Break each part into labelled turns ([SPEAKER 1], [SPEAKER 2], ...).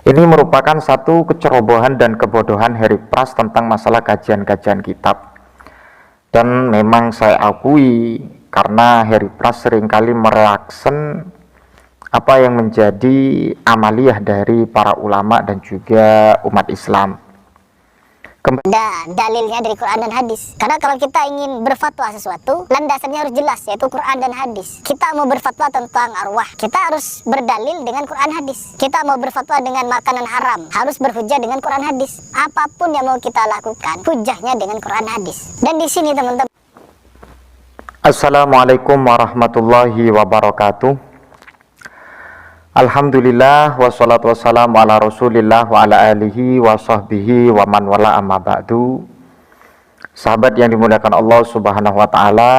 [SPEAKER 1] Ini merupakan satu kecerobohan dan kebodohan Harry Pras tentang masalah kajian-kajian kitab. Dan memang saya akui karena Harry Pras seringkali mereaksen apa yang menjadi amaliyah dari para ulama dan juga umat Islam.
[SPEAKER 2] Dan dalilnya dari Quran dan hadis. Karena kalau kita ingin berfatwa sesuatu, landasannya harus jelas, yaitu Quran dan hadis. Kita mau berfatwa tentang arwah, kita harus berdalil dengan Quran hadis. Kita mau berfatwa dengan makanan haram, harus berhujah dengan Quran hadis. Apapun yang mau kita lakukan, hujahnya dengan Quran hadis. Dan di sini teman-teman.
[SPEAKER 1] Assalamualaikum warahmatullahi wabarakatuh. Alhamdulillah wassalatu wassalamu ala rasulillah wa ala alihi wa sahbihi wa man wala amma ba'du. Sahabat yang dimuliakan Allah subhanahu wa ta'ala,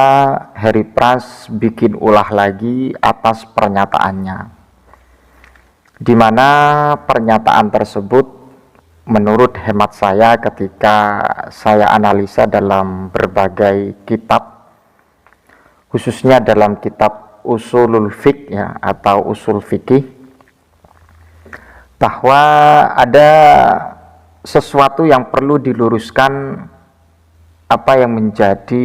[SPEAKER 1] Harry Pras bikin ulah lagi atas pernyataannya, dimana pernyataan tersebut menurut hemat saya ketika saya analisa dalam berbagai kitab, khususnya dalam kitab usulul fiqh ya, atau usul fikih, bahwa ada sesuatu yang perlu diluruskan, apa yang menjadi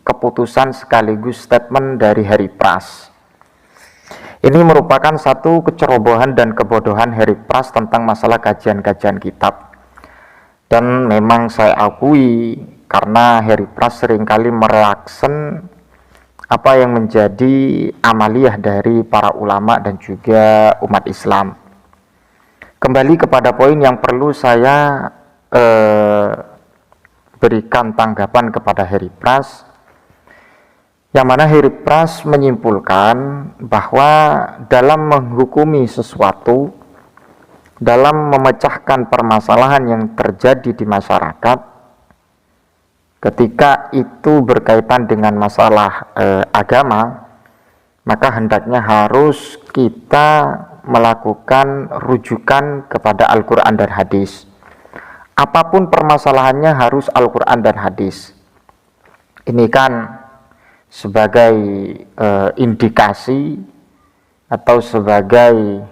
[SPEAKER 1] keputusan sekaligus statement dari Harry Pras. Ini merupakan satu kecerobohan dan kebodohan Harry Pras tentang masalah kajian-kajian kitab. Dan memang saya akui karena Harry Pras seringkali mereaksen apa yang menjadi amaliyah dari para ulama dan juga umat Islam. Kembali kepada poin yang perlu saya berikan tanggapan kepada Harry Pras, yang mana Harry Pras menyimpulkan bahwa dalam menghukumi sesuatu, dalam memecahkan permasalahan yang terjadi di masyarakat, ketika itu berkaitan dengan masalah agama, maka hendaknya harus kita melakukan rujukan kepada Al-Quran dan hadis. Apapun permasalahannya harus Al-Quran dan hadis. Ini kan sebagai indikasi atau sebagai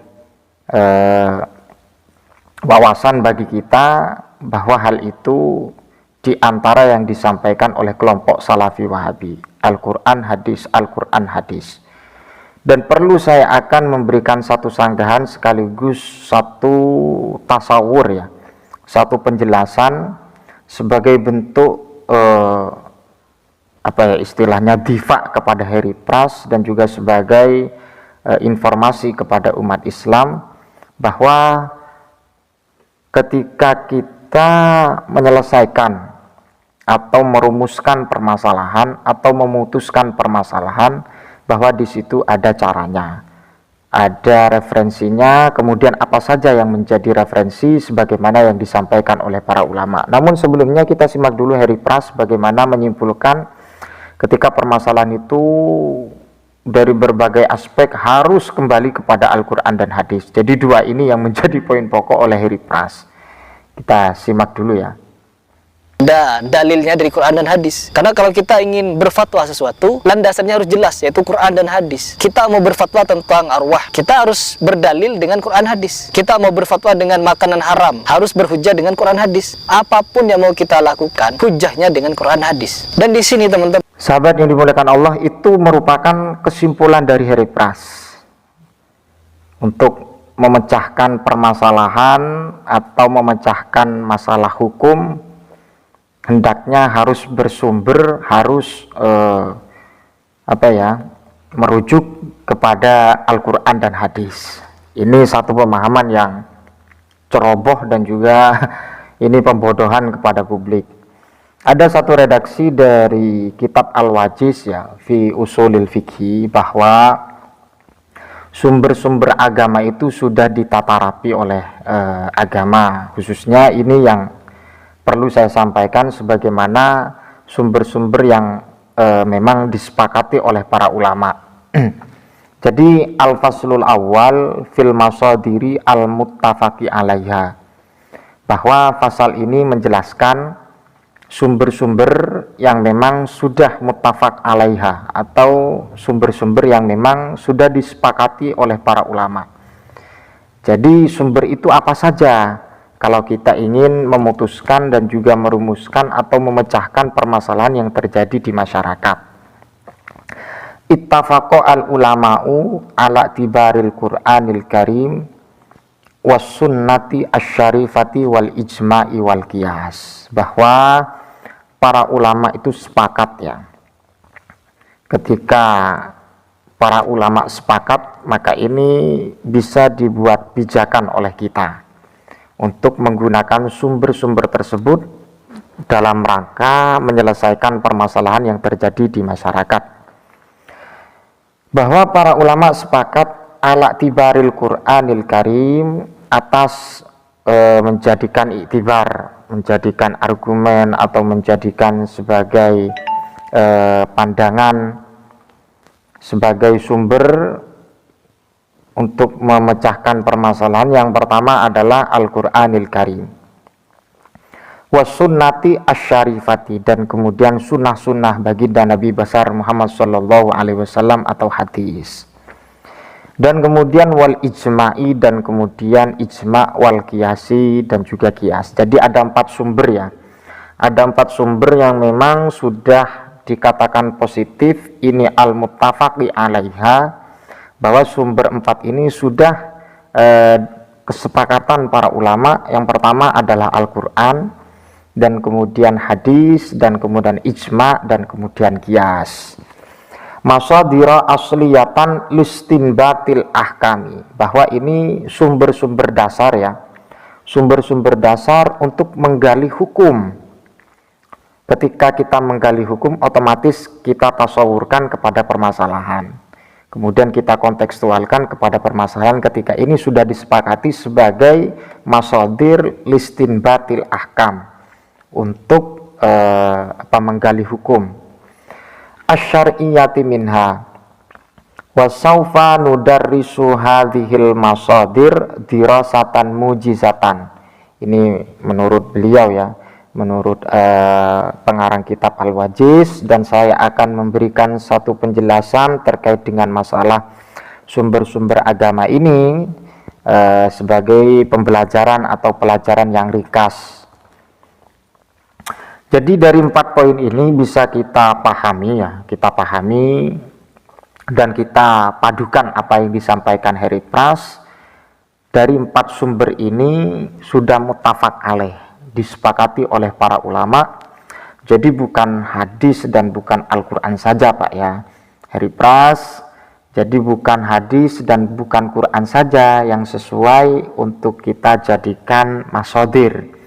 [SPEAKER 1] wawasan bagi kita bahwa hal itu di antara yang disampaikan oleh kelompok Salafi Wahabi, Al-Quran hadis, Al-Quran hadis. Dan perlu saya akan memberikan satu sanggahan sekaligus satu tasawur ya, satu penjelasan sebagai bentuk apa ya istilahnya, difa kepada Harry Pras dan juga sebagai informasi kepada umat Islam bahwa ketika kita menyelesaikan atau merumuskan permasalahan atau memutuskan permasalahan, bahwa di situ ada caranya, ada referensinya, kemudian apa saja yang menjadi referensi sebagaimana yang disampaikan oleh para ulama. Namun sebelumnya kita simak dulu Harry Pras bagaimana menyimpulkan ketika permasalahan itu dari berbagai aspek harus kembali kepada Al-Quran dan hadis. Jadi dua ini yang menjadi poin pokok oleh Harry Pras. Kita simak dulu ya.
[SPEAKER 3] Dan dalilnya dari Quran dan hadis. Karena kalau kita ingin berfatwa sesuatu, landasannya harus jelas, yaitu Quran dan hadis. Kita mau berfatwa tentang arwah, kita harus berdalil dengan Quran hadis. Kita mau berfatwa dengan makanan haram, harus berhujah dengan Quran hadis. Apapun yang mau kita lakukan, hujahnya dengan Quran hadis. Dan di sini teman-teman,
[SPEAKER 1] sahabat yang dimuliakan Allah, itu merupakan kesimpulan dari Harry Pras untuk memecahkan permasalahan atau memecahkan masalah hukum. Hendaknya harus bersumber, harus merujuk kepada Al-Quran dan hadis. Ini satu pemahaman yang ceroboh dan juga ini pembodohan kepada publik. Ada satu redaksi dari kitab Al-Wajiz ya, fi usulil fikhi, bahwa sumber-sumber agama itu sudah ditata rapi oleh agama. Khususnya ini yang perlu saya sampaikan sebagaimana sumber-sumber yang memang disepakati oleh para ulama. Jadi al-faslul awal fil masadiri al-muttafaqi alaiha, bahwa pasal ini menjelaskan sumber-sumber yang memang sudah muttafaq alaiha, atau sumber-sumber yang memang sudah disepakati oleh para ulama. Jadi sumber itu apa saja kalau kita ingin memutuskan dan juga merumuskan atau memecahkan permasalahan yang terjadi di masyarakat. Ittafaqo al-ulama'u ala tibaril Qur'anil Karim was sunnati asyarifati wal ijma'i wal qiyas. Bahwa para ulama itu sepakat ya. Ketika para ulama sepakat, maka ini bisa dibuat pijakan oleh kita untuk menggunakan sumber-sumber tersebut dalam rangka menyelesaikan permasalahan yang terjadi di masyarakat. Bahwa para ulama sepakat ala tibaril Qur'anil Karim atas menjadikan iktibar, menjadikan argumen atau menjadikan sebagai pandangan, sebagai sumber untuk memecahkan permasalahan. Yang pertama adalah Al-Qur'anil Karim wasunnati asyarifati, dan kemudian sunnah-sunnah baginda Nabi besar Muhammad Sallallahu Alaihi Wasallam atau hadis, dan kemudian wal ijma'i, dan kemudian ijma' wal qiyasi, dan juga qiyas. Jadi ada 4 sumber ya, ada 4 sumber yang memang sudah dikatakan positif, ini al-muttafaqi alaiha, bahwa sumber 4 ini sudah kesepakatan para ulama. Yang pertama adalah Al-Quran, dan kemudian hadis, dan kemudian ijma', dan kemudian qiyas. Masadira asliyatan listinbatil ahkami, bahwa ini sumber-sumber dasar ya, sumber-sumber dasar untuk menggali hukum. Ketika kita menggali hukum, otomatis kita tasawurkan kepada permasalahan, kemudian kita kontekstualkan kepada permasalahan ketika ini sudah disepakati sebagai masadir listinbatil ahkam, untuk menggali hukum asyariyati minha wa saufa nudarrisu hadhil masadir dirasatan mujizatan. Ini menurut beliau ya, menurut pengarang kitab Al-Wajiz, dan saya akan memberikan satu penjelasan terkait dengan masalah sumber-sumber agama ini sebagai pembelajaran atau pelajaran yang ringkas. Jadi dari 4 poin ini bisa kita pahami ya, kita pahami dan kita padukan apa yang disampaikan Harry Pras. Dari 4 sumber ini sudah muttafaq alaih, disepakati oleh para ulama. Jadi bukan hadis dan bukan Al-Quran saja Pak ya, Harry Pras. Jadi bukan hadis dan bukan Quran saja yang sesuai untuk kita jadikan masadir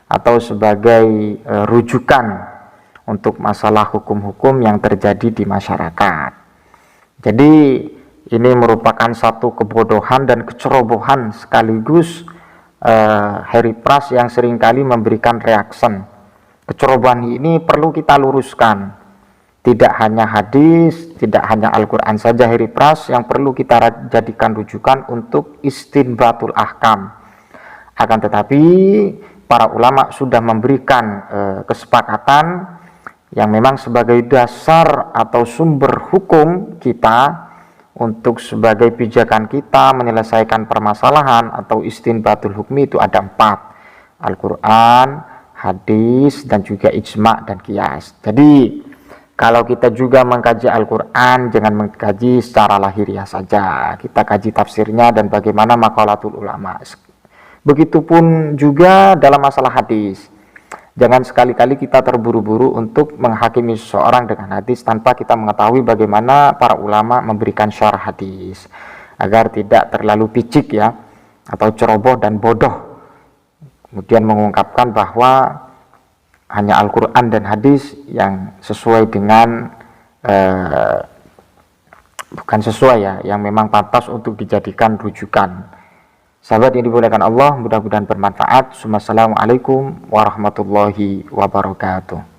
[SPEAKER 1] atau sebagai rujukan untuk masalah hukum-hukum yang terjadi di masyarakat. Jadi ini merupakan satu kebodohan dan kecerobohan sekaligus Harry Pras yang seringkali memberikan reaction. Kecerobohan ini perlu kita luruskan. Tidak hanya hadis, tidak hanya Al-Quran saja Harry Pras yang perlu kita jadikan rujukan untuk istinbatul ahkam. Akan tetapi para ulama sudah memberikan kesepakatan yang memang sebagai dasar atau sumber hukum kita untuk sebagai pijakan kita menyelesaikan permasalahan atau istinbatul hukmi itu ada 4: Al-Quran, hadis, dan juga ijma' dan qiyas. Jadi kalau kita juga mengkaji Al-Quran, jangan mengkaji secara lahiriah saja, kita kaji tafsirnya dan bagaimana maqalatul ulama. Begitupun juga dalam masalah hadis. Jangan sekali-kali kita terburu-buru untuk menghakimi seseorang dengan hadis tanpa kita mengetahui bagaimana para ulama memberikan syarah hadis, agar tidak terlalu picik ya, atau ceroboh dan bodoh, kemudian mengungkapkan bahwa hanya Al-Quran dan hadis yang sesuai dengan bukan sesuai ya, yang memang pantas untuk dijadikan rujukan. Sahabat yang dimuliakan Allah, mudah-mudahan bermanfaat. Assalamualaikum warahmatullahi wabarakatuh.